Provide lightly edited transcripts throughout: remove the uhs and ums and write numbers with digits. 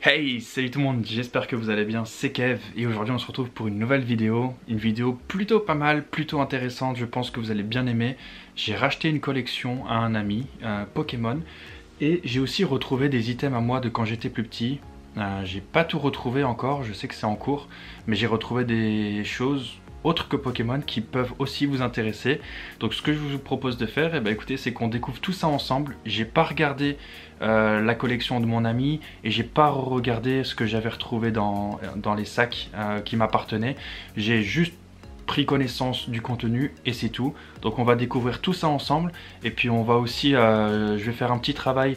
Hey, salut tout le monde, j'espère que vous allez bien, c'est Kev et aujourd'hui on se retrouve pour une nouvelle vidéo. Une vidéo plutôt pas mal, plutôt intéressante, je pense que vous allez bien aimer. J'ai racheté une collection à un ami, Pokémon, et j'ai aussi retrouvé des items à moi de quand j'étais plus petit. J'ai pas tout retrouvé encore, je sais que c'est en cours, mais j'ai retrouvé des choses autres que Pokémon qui peuvent aussi vous intéresser. Donc ce que je vous propose de faire, écoutez, c'est qu'on découvre tout ça ensemble. J'ai pas regardé la collection de mon ami et j'ai pas regardé ce que j'avais retrouvé dans les sacs qui m'appartenaient. J'ai juste pris connaissance du contenu et c'est tout. Donc on va découvrir tout ça ensemble et puis on va aussi, je vais faire un petit travail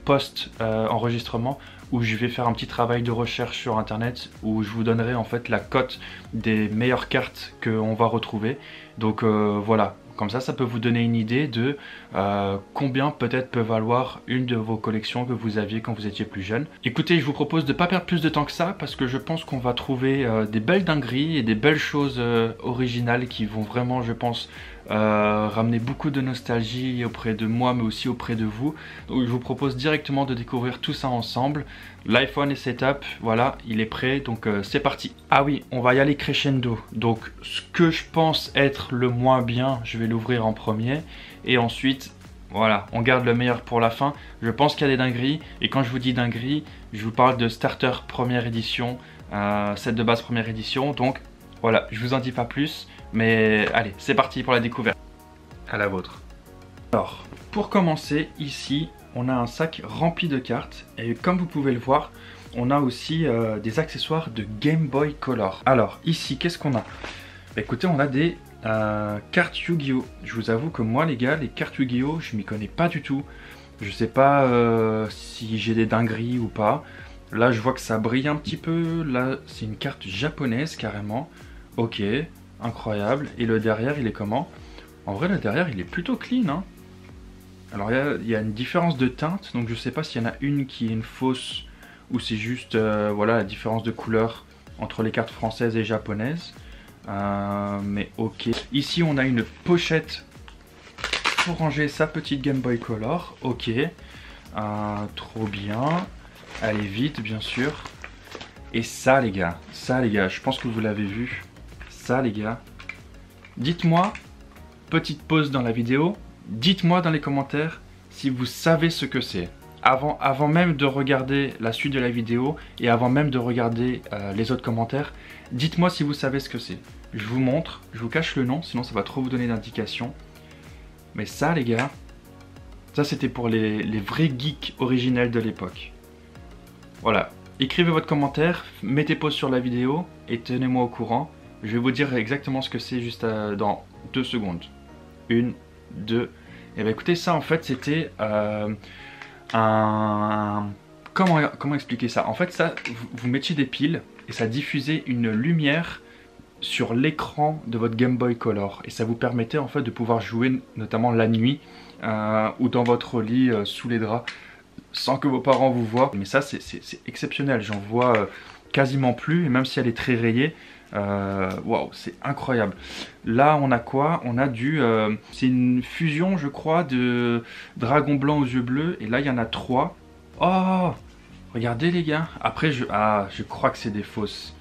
post-enregistrement où je vais faire un petit travail de recherche sur internet où je vous donnerai en fait la cote des meilleures cartes qu'on va retrouver. Donc voilà, comme ça peut vous donner une idée de combien peut-être peut valoir une de vos collections que vous aviez quand vous étiez plus jeune. Écoutez, je vous propose de ne pas perdre plus de temps que ça parce que je pense qu'on va trouver des belles dingueries et des belles choses originales qui vont vraiment, je pense, ramener beaucoup de nostalgie auprès de moi mais aussi auprès de vous. Donc je vous propose directement de découvrir tout ça ensemble. L'iPhone est setup, voilà, il est prêt, donc c'est parti. Ah oui, on va y aller crescendo. Donc ce que je pense être le moins bien, je vais l'ouvrir en premier et ensuite voilà, on garde le meilleur pour la fin. Je pense qu'il y a des dingueries et quand je vous dis dingueries, je vous parle de starter première édition, set de base première édition. Donc voilà, je vous en dis pas plus, mais allez, c'est parti pour la découverte. À la vôtre. Alors, pour commencer, ici, on a un sac rempli de cartes et comme vous pouvez le voir, on a aussi des accessoires de Game Boy Color. Alors, ici, qu'est-ce qu'on a? Écoutez, on a des cartes Yu-Gi-Oh! Je vous avoue que moi, les gars, les cartes Yu-Gi-Oh! Je m'y connais pas du tout. Je sais pas si j'ai des dingueries ou pas. Là, je vois que ça brille un petit peu. Là, c'est une carte japonaise carrément. Ok, incroyable. Et le derrière, il est comment? En vrai, le derrière, il est plutôt clean, hein. Alors, il y a une différence de teinte. Donc, je sais pas s'il y en a une qui est une fausse ou c'est juste voilà, la différence de couleur entre les cartes françaises et japonaises. Mais ok. Ici, on a une pochette pour ranger sa petite Game Boy Color. Ok. Trop bien. Elle est vide, bien sûr. Et ça, les gars, je pense que vous l'avez vu. Ça, les gars. Dites-moi, petite pause dans la vidéo. Dites-moi dans les commentaires si vous savez ce que c'est. Avant même de regarder la suite de la vidéo et avant même de regarder les autres commentaires, dites-moi si vous savez ce que c'est. Je vous montre, je vous cache le nom, sinon ça va trop vous donner d'indications. Mais ça, les gars, ça c'était pour les vrais geeks originels de l'époque. Voilà, écrivez votre commentaire, mettez pause sur la vidéo et tenez-moi au courant. Je vais vous dire exactement ce que c'est juste dans 2 secondes. 1, 2. Et bien écoutez, ça en fait c'était Comment expliquer ça? En fait, ça, vous mettiez des piles et ça diffusait une lumière sur l'écran de votre Game Boy Color. Et ça vous permettait en fait de pouvoir jouer notamment la nuit ou dans votre lit sous les draps sans que vos parents vous voient. Mais ça, c'est exceptionnel. J'en vois quasiment plus et même si elle est très rayée. Waouh, c'est incroyable. Là, on a quoi? On a c'est une fusion, je crois, de dragon blanc aux yeux bleus. Et là, il y en a 3. Oh, regardez les gars. Après, je crois que c'est des fausses.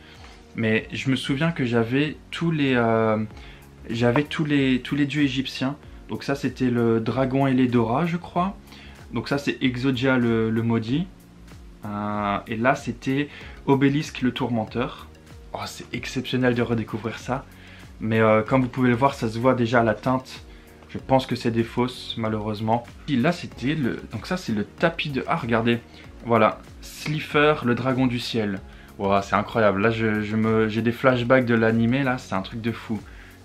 Mais je me souviens que j'avais tous les dieux égyptiens. Donc ça, c'était le dragon et l'Edora, je crois. Donc ça, c'est Exodia le maudit. Et là, c'était Obélisque le tourmenteur. Oh, c'est exceptionnel de redécouvrir ça. Mais comme vous pouvez le voir, ça se voit déjà à la teinte. Je pense que c'est des fausses, malheureusement. Et là, c'était donc ça, c'est le tapis de... Ah, regardez. Voilà. Slifer, le dragon du ciel. Wow, c'est incroyable. Là, j'ai des flashbacks de l'animé, là. C'est un truc de fou.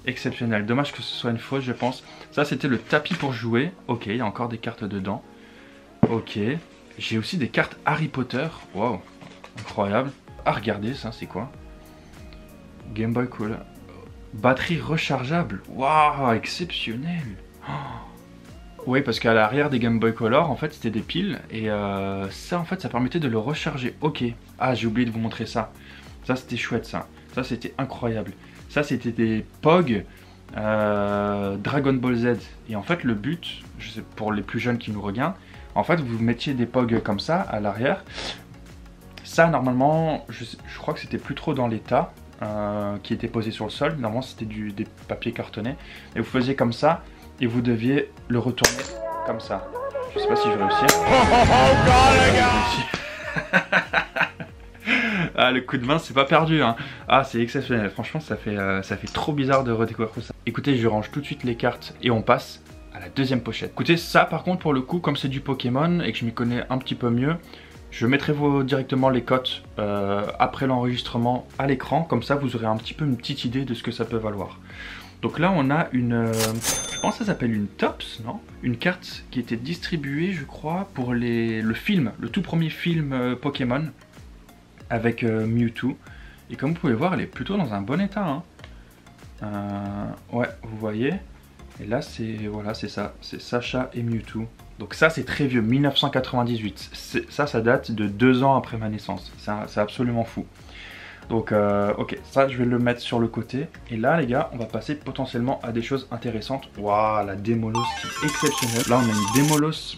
Exceptionnel. Dommage que ce soit une fausse, je pense. Ça, c'était le tapis pour jouer. Ok, il y a encore des cartes dedans. Ok. J'ai aussi des cartes Harry Potter. Wow. Incroyable. Ah, regardez, ça, c'est quoi? Game Boy Color. Batterie rechargeable. Waouh, exceptionnel. Oh. Oui, parce qu'à l'arrière des Game Boy Color, en fait, c'était des piles. Et ça, en fait, ça permettait de le recharger. Ok. Ah, j'ai oublié de vous montrer ça. Ça, c'était chouette, ça. Ça, c'était incroyable. Ça, c'était des POG Dragon Ball Z. Et en fait, le but, je sais, pour les plus jeunes qui nous regardent, en fait, vous mettiez des POG comme ça, à l'arrière. Ça, normalement, je crois que c'était plus trop dans l'état qui était posé sur le sol. Normalement, c'était des papiers cartonnés. Et vous faisiez comme ça et vous deviez le retourner comme ça. Je sais pas si je vais réussir. Ah, le coup de main, c'est pas perdu, hein. Ah, c'est exceptionnel. Franchement, ça fait trop bizarre de redécouvrir ça. Écoutez, je range tout de suite les cartes et on passe à la deuxième pochette. Écoutez, ça, par contre, pour le coup, comme c'est du Pokémon et que je m'y connais un petit peu mieux, je mettrai directement les cotes après l'enregistrement à l'écran. Comme ça, vous aurez un petit peu une petite idée de ce que ça peut valoir. Donc là, on a une... je pense que ça s'appelle une Tops, non? Une carte qui était distribuée, je crois, pour le film, le tout premier film Pokémon avec Mewtwo. Et comme vous pouvez voir, elle est plutôt dans un bon état, hein. Ouais, vous voyez. Et là, voilà, c'est ça. C'est Sacha et Mewtwo. Donc ça, c'est très vieux, 1998. Ça date de 2 ans après ma naissance. C'est absolument fou. Donc, ok, ça, je vais le mettre sur le côté. Et là, les gars, on va passer potentiellement à des choses intéressantes. Waouh, la Démolos qui est exceptionnelle. Là, on a une Démolos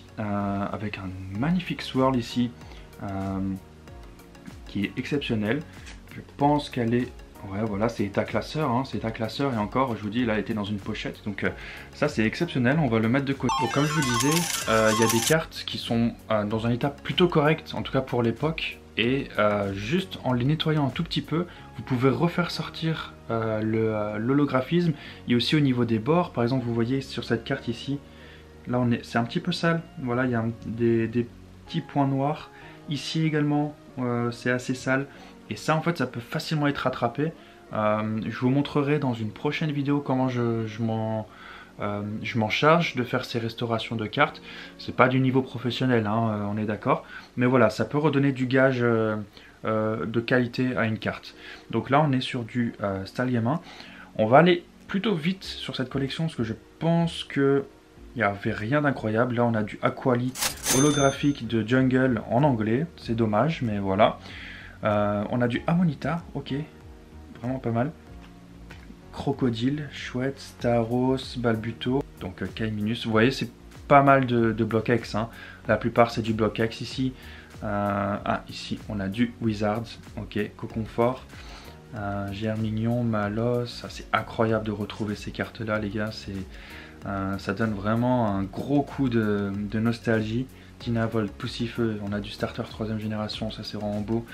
avec un magnifique swirl ici, qui est exceptionnelle. Je pense qu'elle est... Ouais, voilà, c'est état classeur, hein, c'est état classeur. Et encore, je vous dis, là, elle était dans une pochette. Donc, ça, c'est exceptionnel. On va le mettre de côté. Donc, comme je vous disais, il y a des cartes qui sont dans un état plutôt correct, en tout cas pour l'époque. Et juste en les nettoyant un tout petit peu, vous pouvez refaire sortir l'holographisme. Et aussi au niveau des bords, par exemple, vous voyez sur cette carte ici, là c'est un petit peu sale. Voilà, il y a des petits points noirs. Ici également, c'est assez sale. Et ça, en fait, ça peut facilement être rattrapé. Je vous montrerai dans une prochaine vidéo comment je m'en charge de faire ces restaurations de cartes. C'est pas du niveau professionnel, hein, on est d'accord. Mais voilà, ça peut redonner du gage de qualité à une carte. Donc là, on est sur du Stalliamin. On va aller plutôt vite sur cette collection parce que je pense que il n'y avait rien d'incroyable. Là, on a du Aquali holographique de Jungle en anglais. C'est dommage, mais voilà. On a du Amonita, ok, vraiment pas mal. Crocodile, chouette, Staros, Balbuto, donc Kaiminus. Vous voyez, c'est pas mal de bloc X, hein. La plupart, c'est du bloc X ici. Ici, on a du Wizard, ok, Coconfort, Germignon, Malos. C'est incroyable de retrouver ces cartes-là, les gars. Ça donne vraiment un gros coup de nostalgie. Tinavolt, Poussifeu, on a du starter 3ème génération, ça c'est vraiment beau.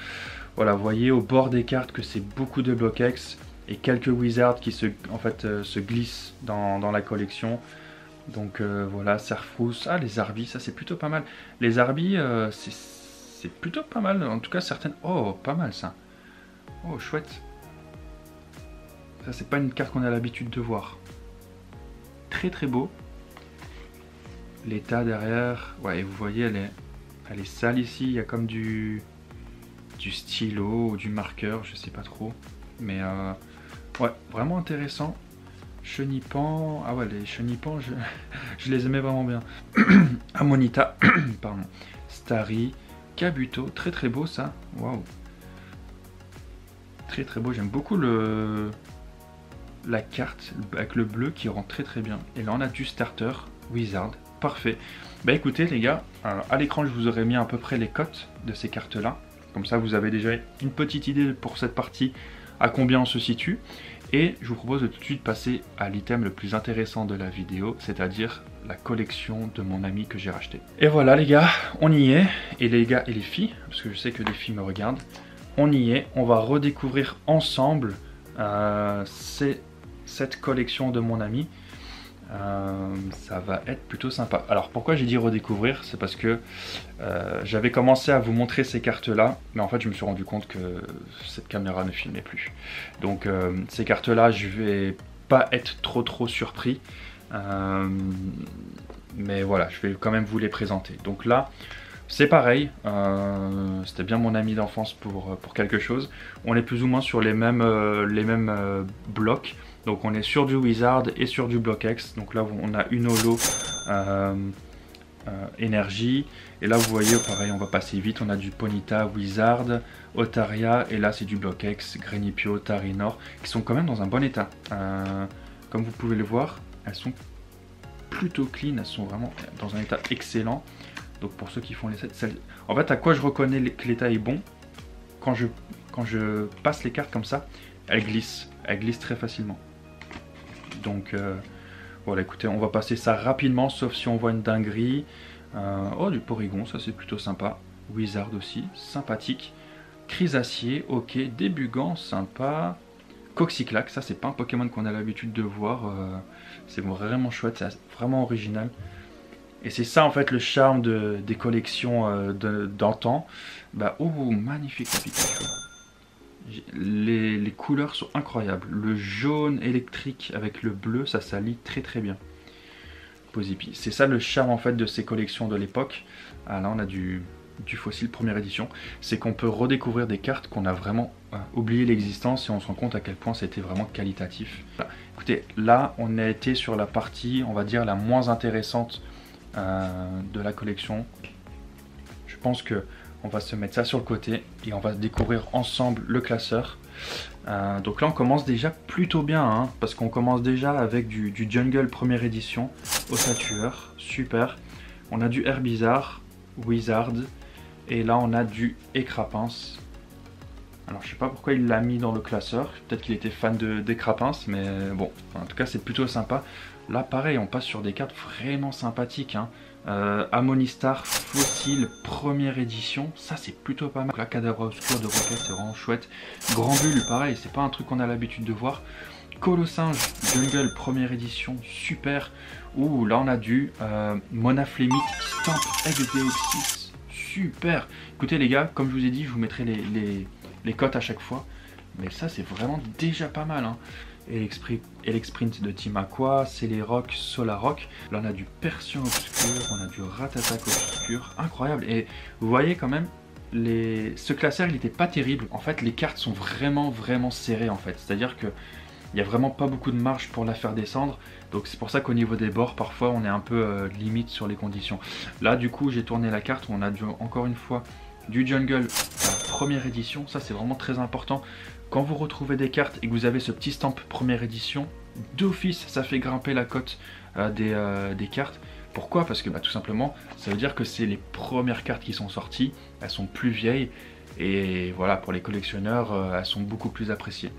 Voilà, vous voyez au bord des cartes que c'est beaucoup de blocs X et quelques wizards qui se glissent dans la collection. Donc voilà, Serfrousse, les Arbis, ça c'est plutôt pas mal. Les Arbis, c'est plutôt pas mal, en tout cas certaines... Oh, pas mal ça. Oh, chouette. Ça c'est pas une carte qu'on a l'habitude de voir. Très très beau. L'état derrière, ouais, vous voyez, elle est sale ici. Il y a comme du stylo ou du marqueur, je sais pas trop. Mais ouais, vraiment intéressant. Chenipan, ah ouais, les Chenipan, je les aimais vraiment bien. Amonita, pardon. Starry, Kabuto, très très beau ça. Waouh. Très très beau, j'aime beaucoup la carte avec le bleu qui rend très très bien. Et là on a du starter Wizard. Parfait. Bah écoutez les gars, à l'écran je vous aurais mis à peu près les cotes de ces cartes là. Comme ça vous avez déjà une petite idée pour cette partie à combien on se situe. Et je vous propose de tout de suite passer à l'item le plus intéressant de la vidéo, c'est-à-dire la collection de mon ami que j'ai racheté. Et voilà les gars, on y est. Et les gars et les filles, parce que je sais que les filles me regardent, on y est. On va redécouvrir ensemble cette collection de mon ami. Ça va être plutôt sympa. Alors pourquoi j'ai dit redécouvrir, c'est parce que j'avais commencé à vous montrer ces cartes là, mais en fait je me suis rendu compte que cette caméra ne filmait plus. Donc ces cartes là, je vais pas être trop surpris, mais voilà, je vais quand même vous les présenter. Donc là c'est pareil, c'était bien mon ami d'enfance pour quelque chose. On est plus ou moins sur les mêmes blocs. Donc on est sur du Wizard et sur du bloc X. Donc là on a une holo énergie. Et là vous voyez pareil, on va passer vite. On a du Ponyta, Wizard, Otaria. Et là c'est du bloc X, Grenipio, Tarinor. Qui sont quand même dans un bon état. Comme vous pouvez le voir, elles sont plutôt clean. Elles sont vraiment dans un état excellent. Donc pour ceux qui font les sets, en fait à quoi je reconnais que l'état est bon, quand je passe les cartes comme ça, elles glissent très facilement. Donc voilà, écoutez, on va passer ça rapidement, sauf si on voit une dinguerie. Oh, du Porygon, ça c'est plutôt sympa. Wizard aussi, sympathique. Chrysacier, ok. Débugant, sympa. Coxyclac, ça c'est pas un Pokémon qu'on a l'habitude de voir. C'est vraiment chouette, c'est vraiment original. Et c'est ça en fait le charme des collections d'antan. Bah, oh, magnifique la Pikachu. Les couleurs sont incroyables. Le jaune électrique avec le bleu, ça s'allie très très bien. Posipi. C'est ça le charme en fait de ces collections de l'époque. Ah, là on a du fossile première édition. C'est qu'on peut redécouvrir des cartes qu'on a vraiment oublié l'existence et on se rend compte à quel point c'était vraiment qualitatif. Voilà. Écoutez, là on a été sur la partie, on va dire, la moins intéressante de la collection. Je pense que on va se mettre ça sur le côté et on va découvrir ensemble le classeur. Donc là on commence déjà plutôt bien, hein, parce qu'on commence déjà avec du Jungle première édition, Osatueur, super. On a du Herbizarre, Wizard, et là on a du Écrapince. Alors je sais pas pourquoi il l'a mis dans le classeur, peut-être qu'il était fan d'Écrapince, mais bon, en tout cas c'est plutôt sympa. Là pareil, on passe sur des cartes vraiment sympathiques, hein. Amonistar, Fossile, première édition, ça c'est plutôt pas mal. La Cadabra Obscur de Rocket, c'est vraiment chouette. Grand Bulle, pareil, c'est pas un truc qu'on a l'habitude de voir. Colossinge, Jungle, première édition, super. Ouh, là on a du Monaflémite, Stamp, Egg Deoxys, super. Écoutez les gars, comme je vous ai dit, je vous mettrai les cotes à chaque fois. Mais ça c'est vraiment déjà pas mal, hein. Elexprint de Team Aqua, Celerock, Solarock. Là on a du Persian Obscur, on a du Ratatak Obscur, incroyable. Et vous voyez quand même, ce classeur il n'était pas terrible. En fait les cartes sont vraiment serrées en fait. C'est-à-dire que il n'y a vraiment pas beaucoup de marge pour la faire descendre. Donc c'est pour ça qu'au niveau des bords, parfois on est un peu limite sur les conditions. Là du coup j'ai tourné la carte, on a encore une fois du Jungle première édition. Ça c'est vraiment très important. Quand vous retrouvez des cartes et que vous avez ce petit stamp première édition, d'office ça fait grimper la cote des cartes. Pourquoi? Parce que tout simplement ça veut dire que c'est les premières cartes qui sont sorties, elles sont plus vieilles et voilà, pour les collectionneurs elles sont beaucoup plus appréciées.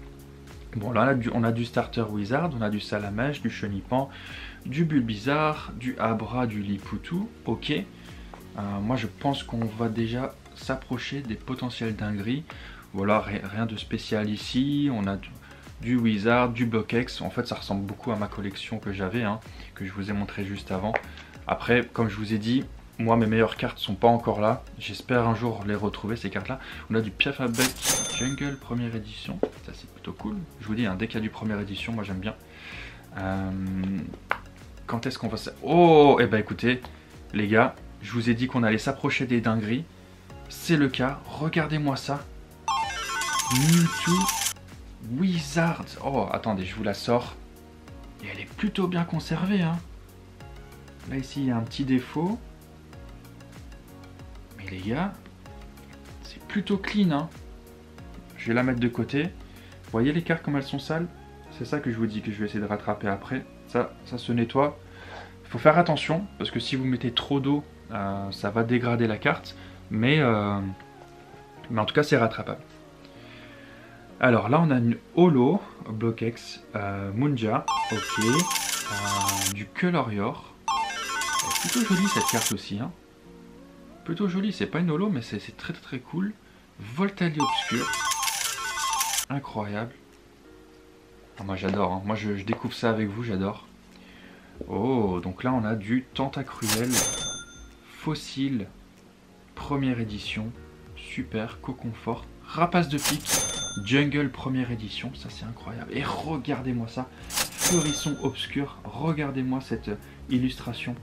Bon là on a du Starter Wizard, on a du Salamèche, du Chenipan, du Bulbizarre, du Abra, du Lipoutou, ok. Moi je pense qu'on va déjà s'approcher des potentielles dingueries. Voilà, rien de spécial ici. On a du Wizard, du Bloquex. En fait ça ressemble beaucoup à ma collection que j'avais, hein, que je vous ai montré juste avant. Après, comme je vous ai dit, moi mes meilleures cartes sont pas encore là. J'espère un jour les retrouver, ces cartes là. On a du Piafabec Jungle première édition. Ça c'est plutôt cool. Je vous dis, hein, dès qu'il y a du première édition, moi j'aime bien. Quand est-ce qu'on va... Oh, et bah écoutez, les gars, je vous ai dit qu'on allait s'approcher des dingueries. C'est le cas, regardez-moi ça. Mewtwo Wizard. Oh, attendez, je vous la sors. Et elle est plutôt bien conservée, hein. Là, ici, il y a un petit défaut. Mais les gars, c'est plutôt clean, hein. Je vais la mettre de côté. Vous voyez les cartes comme elles sont sales? C'est ça que je vous dis que je vais essayer de rattraper après. Ça se nettoie. Il faut faire attention, parce que si vous mettez trop d'eau, ça va dégrader la carte. Mais en tout cas, c'est rattrapable. Alors là, on a une Holo, Bloquex, Munja, ok. Du Colorior. Elle est plutôt jolie cette carte aussi, hein. Plutôt jolie, c'est pas une Holo, mais c'est très cool. Voltalie Obscur. Incroyable. Ah, moi j'adore, hein. Moi je découvre ça avec vous, j'adore. Oh, donc là on a du Tentacruel, Fossile, première édition, super, Coconfort, Rapace de pique, Jungle première édition, ça c'est incroyable. Et regardez-moi ça, Feurisson Obscur, regardez-moi cette illustration.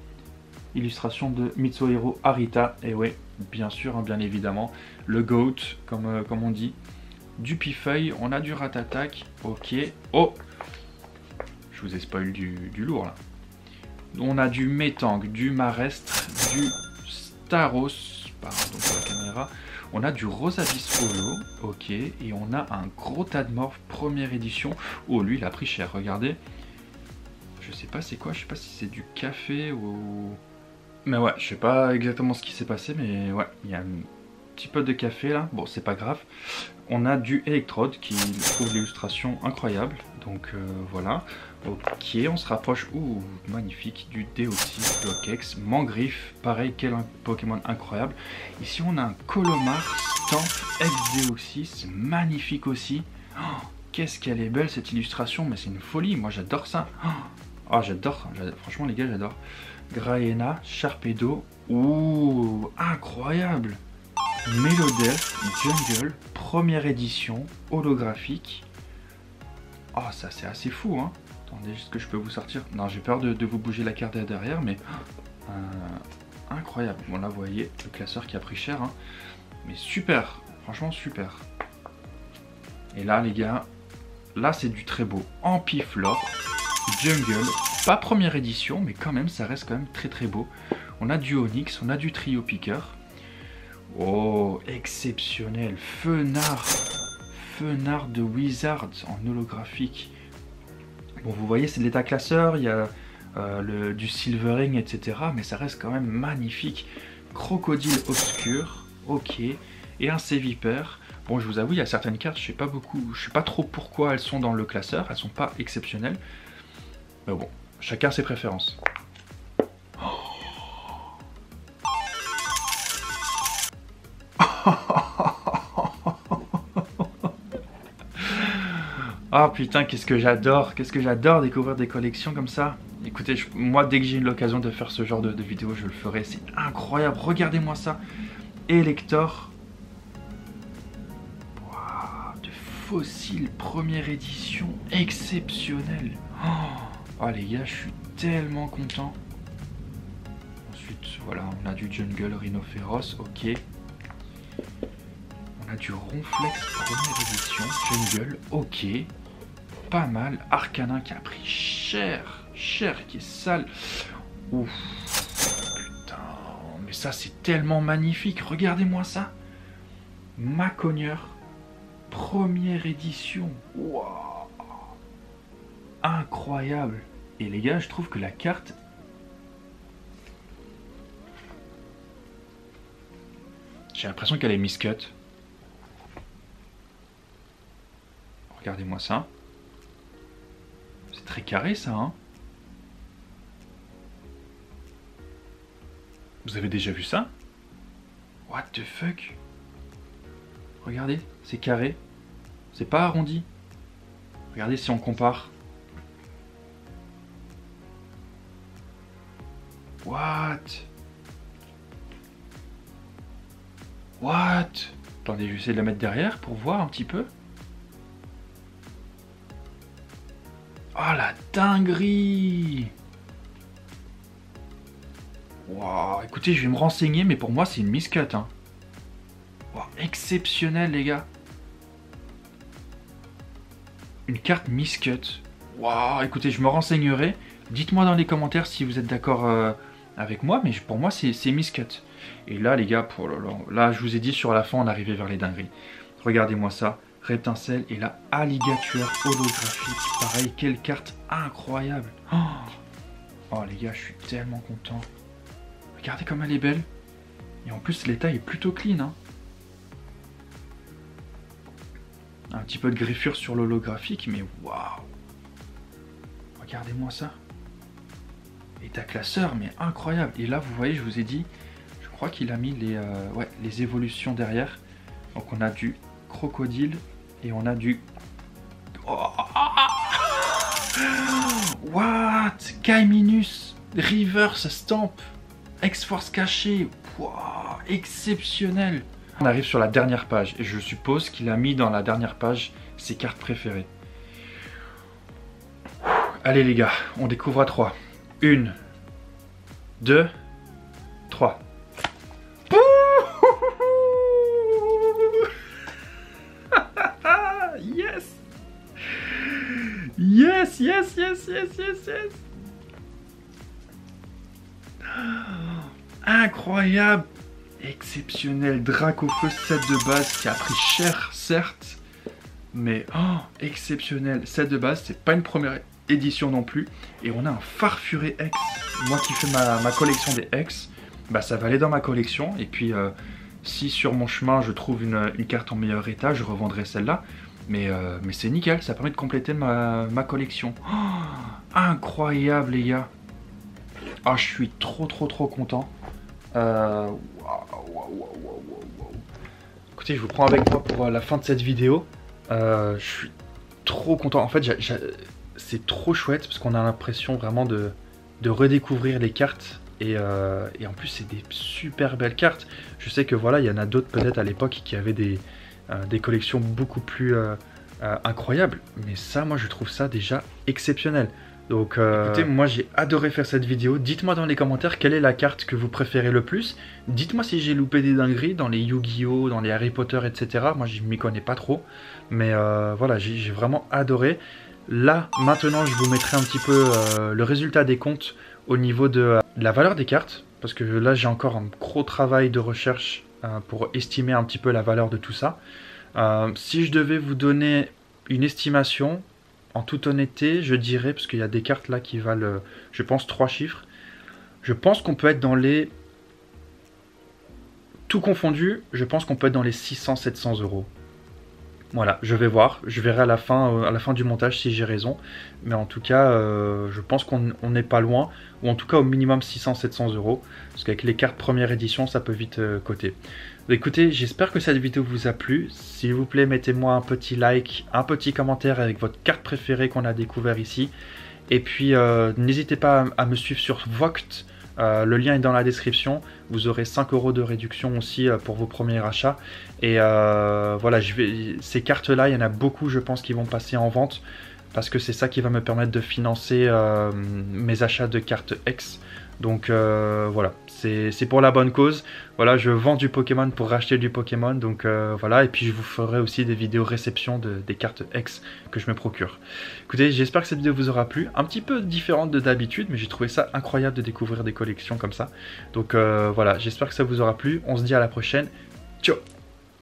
Illustration de Mitsuhiro Arita, et ouais, bien sûr, hein, bien évidemment, le GOAT, comme on dit. Du Pifeuille, on a du Ratatak, ok. Oh, je vous ai spoil du lourd là. On a du Metang, du Marestre, du Staros, pardon pour la caméra. On a du Rosavis Holo, ok. Et on a un gros Tadmorph première édition. Oh, lui il a pris cher, regardez. Je sais pas c'est quoi, je sais pas si c'est du café ou... Mais ouais, je sais pas exactement ce qui s'est passé, mais ouais, il y a un petit pot de café là, bon c'est pas grave. On a du électrode qui trouve l'illustration incroyable, donc voilà. Ok, on se rapproche, ouh magnifique, du Deoxys, Bloquex, Mangriffe, pareil, quel Pokémon incroyable. Ici on a un Colomar, Stamp, ex-Deoxys, magnifique aussi. Oh, qu'est-ce qu'elle est belle cette illustration, mais c'est une folie, moi j'adore ça. Oh, j'adore, franchement les gars j'adore. Graena, Sharpedo, ouh, incroyable. Melodel, Jungle, première édition, holographique. Oh, ça c'est assez fou, hein. Attendez, est-ce que je peux vous sortir? Non, j'ai peur de vous bouger la carte derrière, mais incroyable. Bon, là, vous voyez le classeur qui a pris cher, hein. Mais super, franchement super. Et là, les gars, là c'est du très beau. Ampiflore, Jungle, pas première édition, mais quand même, ça reste quand même très très beau. On a du Onyx, on a du Trio Piqueur. Oh, exceptionnel. Fenard de Wizard en holographique. Bon, vous voyez, c'est de l'état classeur, il y a du Silvering, etc. Mais ça reste quand même magnifique. Crocodile obscur, ok. Et un Sévipère. Bon, je vous avoue, il y a certaines cartes, je sais pas trop pourquoi elles sont dans le classeur. Elles sont pas exceptionnelles. Mais bon, chacun ses préférences. Ah putain, qu'est-ce que j'adore découvrir des collections comme ça. Écoutez, moi dès que j'ai l'occasion de faire ce genre de vidéo, je le ferai, c'est incroyable, regardez-moi ça. Elector. Wow, de fossiles, première édition, exceptionnel. Oh les gars, je suis tellement content. Ensuite, voilà, on a du Jungle, Rhinophéros, ok. On a du Ronflex, première édition, Jungle, ok. Pas mal, Arcanin qui a pris cher, qui est sale. Ouf, putain, mais ça c'est tellement magnifique, regardez-moi ça. Macogneur, première édition, wow. Incroyable. Et les gars, je trouve que la carte... J'ai l'impression qu'elle est miscut. Regardez-moi ça. C'est très carré ça, hein. Vous avez déjà vu ça? What the fuck? Regardez, c'est carré. C'est pas arrondi. Regardez si on compare. What? Attendez, je vais essayer de la mettre derrière pour voir un petit peu. Oh la dinguerie! Wow, écoutez, je vais me renseigner, mais pour moi c'est une miscut, hein. Wow, exceptionnel les gars. Une carte miscut. Wow, écoutez, je me renseignerai. Dites-moi dans les commentaires si vous êtes d'accord avec moi, mais pour moi c'est miscut. Et là les gars, là je vous ai dit sur la fin on arrivait vers les dingueries. Regardez-moi ça. Reptincelle et la alligator holographique. Pareil, quelle carte incroyable. Oh les gars, je suis tellement content. Regardez comme elle est belle. Et en plus, l'état est plutôt clean, hein. Un petit peu de griffure sur l'holographique, mais waouh. Regardez-moi ça. État classeur, mais incroyable. Et là, vous voyez, je vous ai dit, je crois qu'il a mis les évolutions derrière. Donc on a du crocodile. Et on a du... Oh. What? Kaiminus, Reverse Stamp, X-Force caché. Wow, exceptionnel. On arrive sur la dernière page. Et je suppose qu'il a mis dans la dernière page ses cartes préférées. Allez les gars, on découvre à 3. 1, 2, 3. Yes. Incroyable. Exceptionnel. Dracofeu 7 de base qui a pris cher, certes. Mais exceptionnel. 7 de base, c'est pas une première édition non plus. Et on a un Farfuré X. Moi qui fais ma collection des X, bah ça va aller dans ma collection. Et puis Si sur mon chemin je trouve une carte en meilleur état, je revendrai celle-là. Mais c'est nickel, ça permet de compléter ma collection. Oh, incroyable les gars. Ah, je suis trop content. Waouh. Écoutez, je vous prends avec moi pour la fin de cette vidéo. Je suis trop content. En fait, c'est trop chouette parce qu'on a l'impression vraiment de redécouvrir les cartes. Et en plus, c'est des super belles cartes. Je sais que voilà, il y en a d'autres peut-être à l'époque qui avaient des collections beaucoup plus incroyables. Mais ça, moi, je trouve ça déjà exceptionnel. Donc écoutez, moi j'ai adoré faire cette vidéo. Dites-moi dans les commentaires quelle est la carte que vous préférez le plus. Dites-moi si j'ai loupé des dingueries dans les Yu-Gi-Oh, dans les Harry Potter, etc. Moi je m'y connais pas trop. Mais voilà, j'ai vraiment adoré. Là, maintenant, je vous mettrai un petit peu le résultat des comptes au niveau de la valeur des cartes. Parce que là, j'ai encore un gros travail de recherche pour estimer un petit peu la valeur de tout ça. Si je devais vous donner une estimation, en toute honnêteté, je dirais, parce qu'il y a des cartes là qui valent, je pense, 3 chiffres. Je pense qu'on peut être dans les... Tout confondu, je pense qu'on peut être dans les 600-700 euros. Voilà, je vais voir. Je verrai à la fin du montage si j'ai raison. Mais en tout cas, je pense qu'on n'est pas loin. Ou en tout cas, au minimum 600-700 euros. Parce qu'avec les cartes première édition, ça peut vite coter. Écoutez, j'espère que cette vidéo vous a plu. S'il vous plaît, mettez-moi un petit like, un petit commentaire avec votre carte préférée qu'on a découvert ici. Et puis, n'hésitez pas à me suivre sur Voct. Le lien est dans la description. Vous aurez 5 euros de réduction aussi pour vos premiers achats. Et voilà, ces cartes-là, il y en a beaucoup, je pense, qui vont passer en vente. Parce que c'est ça qui va me permettre de financer mes achats de cartes X. Donc voilà, c'est pour la bonne cause. Voilà, je vends du Pokémon pour racheter du Pokémon. Donc voilà, et puis je vous ferai aussi des vidéos réception des cartes X que je me procure. Écoutez, j'espère que cette vidéo vous aura plu. Un petit peu différente de d'habitude, mais j'ai trouvé ça incroyable de découvrir des collections comme ça. Donc voilà, j'espère que ça vous aura plu. On se dit à la prochaine. Ciao!